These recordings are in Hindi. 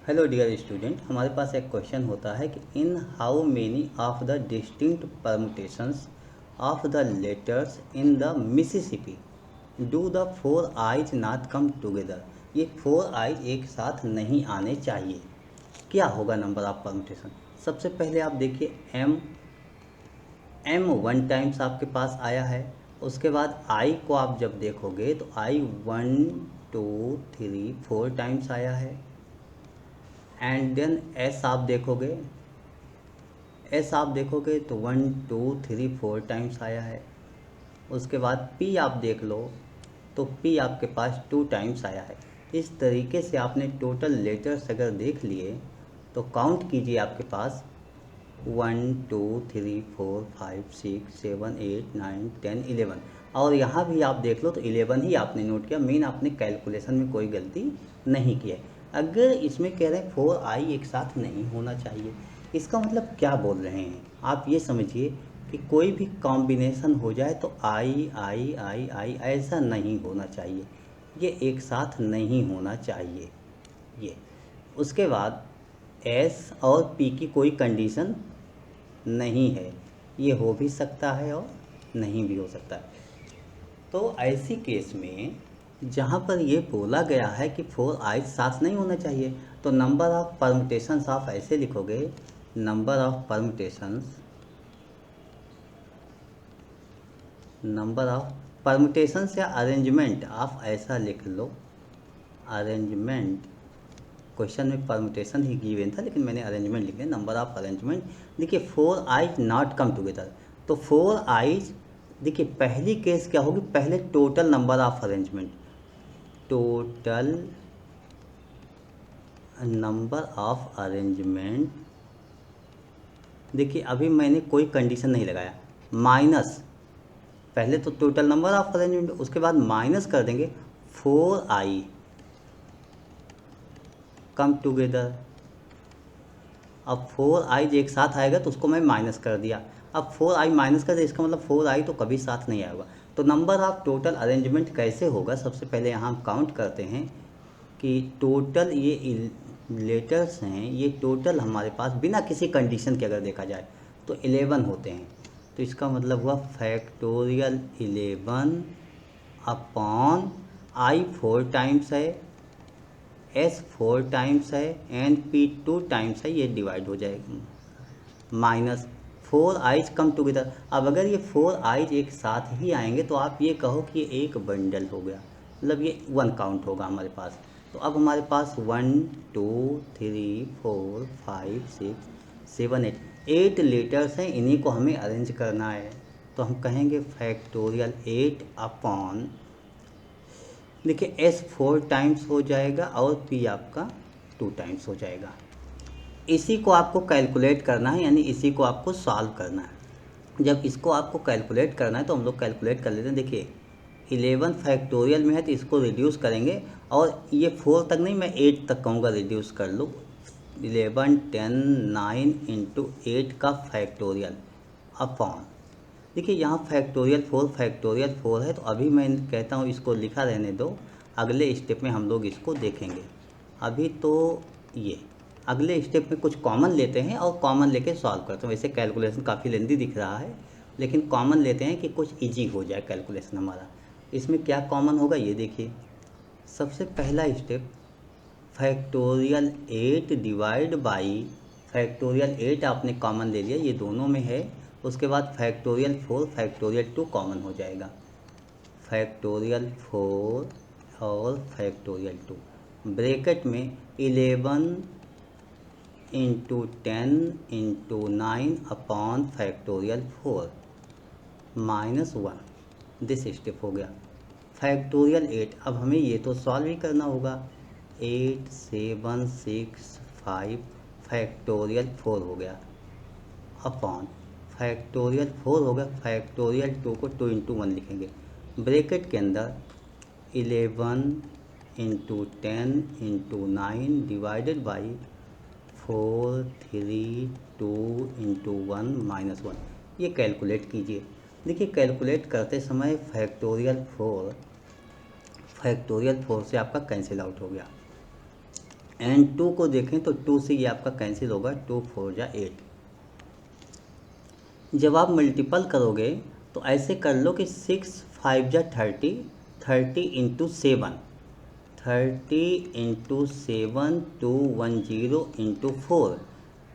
हेलो डियर स्टूडेंट, हमारे पास एक क्वेश्चन होता है कि in how many of the distinct permutations of the letters in the Mississippi do the four eyes not come together. ये फोर आइज एक साथ नहीं आने चाहिए। क्या होगा नंबर ऑफ परमुटेशन? सबसे पहले आप देखिए एम वन टाइम्स आपके पास आया है। उसके बाद आई को आप जब देखोगे तो आई 1 2 3 4 टाइम्स आया है। एंड देन एस आप देखोगे तो 1 2 3 4 टाइम्स आया है। उसके बाद पी आप देख लो तो पी आपके पास 2 टाइम्स आया है। इस तरीके से आपने टोटल लेटर्स अगर देख लिए तो काउंट कीजिए, आपके पास 1 2 3 4 5 6 7 8 9 10 11। और यहाँ भी आप देख लो तो 11 ही आपने नोट किया। मेन आपने कैलकुलेशन में कोई गलती नहीं की है। अगर इसमें कह रहे हैं 4i एक साथ नहीं होना चाहिए, इसका मतलब क्या बोल रहे हैं आप ये समझिए कि कोई भी कॉम्बिनेशन हो जाए तो आई आई आई आई ऐसा नहीं होना चाहिए। ये एक साथ नहीं होना चाहिए ये। उसके बाद एस और पी की कोई कंडीशन नहीं है। ये हो भी सकता है और नहीं भी हो सकता है। तो ऐसी केस में जहाँ पर ये बोला गया है कि फोर आइज साथ नहीं होना चाहिए, तो नंबर ऑफ परमुटेशंस आप ऐसे लिखोगे, नंबर ऑफ परमुटेशंस या अरेंजमेंट आप ऐसा लिख लो। अरेंजमेंट, क्वेश्चन में परमुटेशन ही गिवन था लेकिन मैंने अरेंजमेंट लिख दिया। नंबर ऑफ अरेंजमेंट देखिए, four eyes not come together. तो फोर आइज देखिए, पहली केस क्या होगी, पहले total number of arrangement, total number of arrangement. देखिए अभी मैंने कोई कंडीशन नहीं लगाया, माइनस पहले तो टोटल नंबर ऑफ अरेंजमेंट, उसके बाद माइनस कर देंगे 4i कम टुगेदर। अब 4i एक साथ आएगा तो उसको मैं माइनस कर दिया। अब 4i माइनस कर दिया, इसका मतलब 4i तो कभी साथ नहीं आएगा। तो नंबर ऑफ टोटल अरेंजमेंट कैसे होगा, सबसे पहले यहाँ हम काउंट करते हैं कि टोटल ये लेटर्स हैं, ये टोटल हमारे पास बिना किसी कंडीशन के अगर देखा जाए तो 11 होते हैं। तो इसका मतलब हुआ फैक्टोरियल 11 अपॉन आई 4 टाइम्स है, एस 4 टाइम्स है, एंड पी 2 टाइम्स है, ये डिवाइड हो जाएगा माइनस 4 आइज कम टुगेदर। अब अगर ये 4 आइज एक साथ ही आएंगे तो आप ये कहो कि ये एक बंडल हो गया, मतलब ये 1 काउंट होगा हमारे पास। तो अब हमारे पास 1 2 3 4 5 6 7 8 लेटर्स हैं, इन्हीं को हमें अरेंज करना है। तो हम कहेंगे फैक्टोरियल 8 अपॉन, देखिए एस 4 टाइम्स हो जाएगा और पी आपका 2 टाइम्स हो जाएगा। इसी को आपको कैलकुलेट करना है, यानी इसी को आपको सॉल्व करना है। जब इसको आपको कैलकुलेट करना है तो हम लोग कैलकुलेट कर लेते हैं। देखिए 11 फैक्टोरियल में है तो इसको रिड्यूस करेंगे, और ये 4 तक नहीं, मैं 8 तक कहूँगा रिड्यूस कर लो। 11 10 9 इंटू 8 का फैक्टोरियल अपॉन, देखिए यहाँ फैक्टोरियल 4 है, तो अभी मैं कहता हूँ इसको लिखा रहने दो, अगले स्टेप में हम लोग इसको देखेंगे। अभी तो ये अगले स्टेप में कुछ कॉमन लेते हैं और कॉमन लेके सॉल्व करते हैं। वैसे कैलकुलेशन काफ़ी लेंदी दिख रहा है लेकिन कॉमन लेते हैं कि कुछ इजी हो जाए कैलकुलेशन हमारा। इसमें क्या कॉमन होगा ये देखिए। सबसे पहला step, factorial 8 divide by factorial 8 आपने कॉमन ले लिया, ये दोनों में है। उसके बाद फैक्टोरियल 4 फैक्टोरियल 2 कॉमन हो जाएगा, फैक्टोरियल 4 और फैक्टोरियल 2 ब्रैकेट में 11 into 10 into 9 upon factorial 4 minus 1। This step हो गया फैक्टोरियल 8। अब हमें ये तो सॉल्व ही करना होगा। 8 7 6 5 फैक्टोरियल 4 हो गया अपॉन फैक्टोरियल 4 हो गया, फैक्टोरियल 2 को 2 इंटू 1 लिखेंगे, ब्रैकेट के अंदर 11 into 10 into 9 divided by 4 3 2 into 1 minus 1। ये कैलकुलेट कीजिए। देखिए कैलकुलेट करते समय फैक्टोरियल 4 से आपका कैंसिल आउट हो गया। एंड 2 को देखें तो 2 से ये आपका कैंसिल होगा, 2 4 जा 8। जब आप मल्टीपल करोगे तो ऐसे कर लो कि 6 5 जा 30, 30 इंटू 7, 30 इंटू 7, 210 इंटू 4,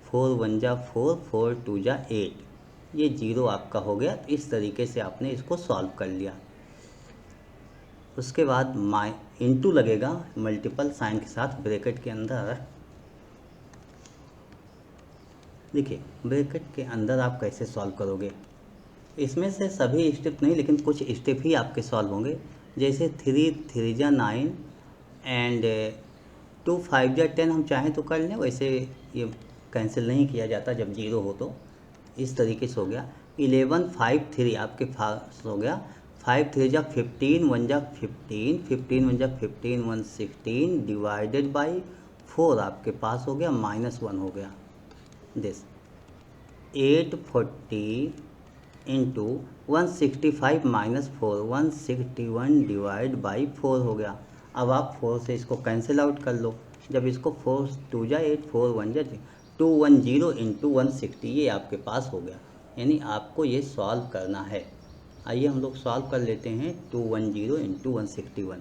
4 1 जा 4, 4 2 जा 8, ये 0 आपका हो गया। इस तरीके से आपने इसको सॉल्व कर लिया। उसके बाद इंटू लगेगा मल्टीपल साइन के साथ ब्रैकेट के अंदर। देखिए ब्रैकेट के अंदर आप कैसे सॉल्व करोगे, इसमें से सभी स्टेप नहीं लेकिन कुछ स्टेप ही आपके सॉल्व होंगे। जैसे 3 3 जा 9 एंड 2 5 जा 10 हम चाहें तो कर लें, वैसे ये कैंसिल नहीं किया जाता जब 0 हो तो। इस तरीके से हो गया। 11 5 3 आपके पास हो गया। 5 3 जा 15, 1 जा 15, 15 1 जा 15, 1 16 डिवाइडेड बाई 4 आपके पास हो गया, -1 हो गया। दिस 840 इंटू 165 -4, 161 डिवाइड बाई 4 हो गया। अब आप 4 से इसको कैंसिल आउट कर लो। जब इसको 4 2 जा 8, 4 1 जा 210 इंटू 160, ये आपके पास हो गया। यानी आपको ये सॉल्व करना है। आइए हम लोग सॉल्व कर लेते हैं। 210 इंटू 161,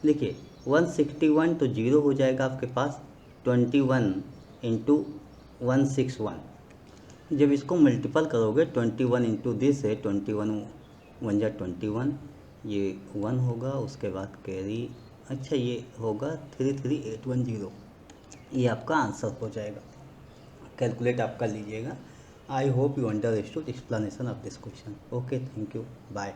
देखिए 161 तो 0 हो जाएगा आपके पास। 21 इंटू 161, जब इसको मल्टीपल करोगे 21 इंटू दिस है 21 1 जा 21, ये 1 होगा। उसके बाद कैरी, अच्छा ये होगा 33810, ये आपका आंसर हो जाएगा। कैलकुलेट आप कर लीजिएगा। I hope you understood explanation of this question. Okay, thank you, bye.